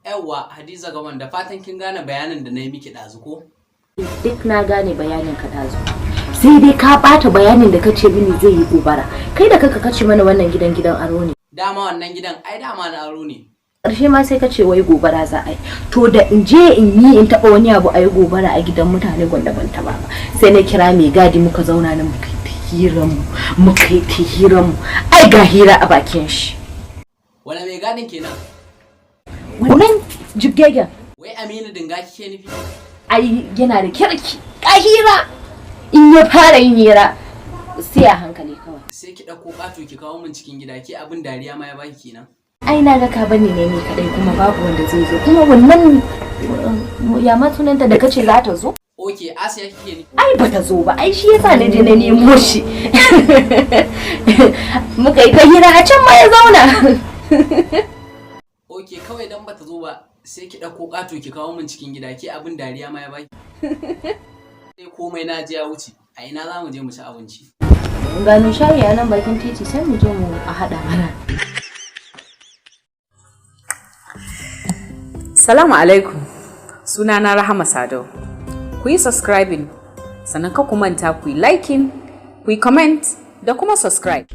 Yawwa Hadiza gaban da fatan kin gane bayanin da na yi miki ɗazu ko? Duk na gane bayanin ka ɗazu. Sai dai ka ɓata bayanin da kace mini zai yi gobara. Kai da kanka kace mana wannan gidan aro ne. Dama wannan gidan ai dama na aro ne. Ƙarshe ma sai kace wai gobara za a yi. To da in je in taɓa wani abu a yi gobara a gidan mutane gwanda ban taɓa ba. Sai na kira mai gadi muka zauna nan muka yi hiranmu. Ai ga hira a bakin shi. Wala mai gadin kenan? Wannan jibgegen. Wai Aminu dinga kike nufi? Ai yana da kirki. Kahira in ya fara yin hira sai a hankali kawai. Sai ki dauko kato ki kawo min cikin gida ki abin dariya ma ya baki kenan. Ai na ga ka bani ne ni kadai kuma babu wanda zai zo. Kuma wannan ya ma sunanta da kace za ta zo? Oke, Asiya kike ni. Ai bata zo ba. Ai shi yasa na je na nemo shi. Muka yi ta hira a can ma ya zauna. Oke, kawai dan bata zo ba sai ki dauko kato ki kawo min cikin gida ki abin dariya ma ya baki. Sai komai na ji ya wuce. A ina za mu je mu ci abinci? Gano shayi a nan bakin titi sai mu je mu a hada mana. Salamu alaikum. Sunana Rahama Sadau. Ku yi subscribing sannan ka ku manta ku yi liking, ku yi comment da kuma subscribe.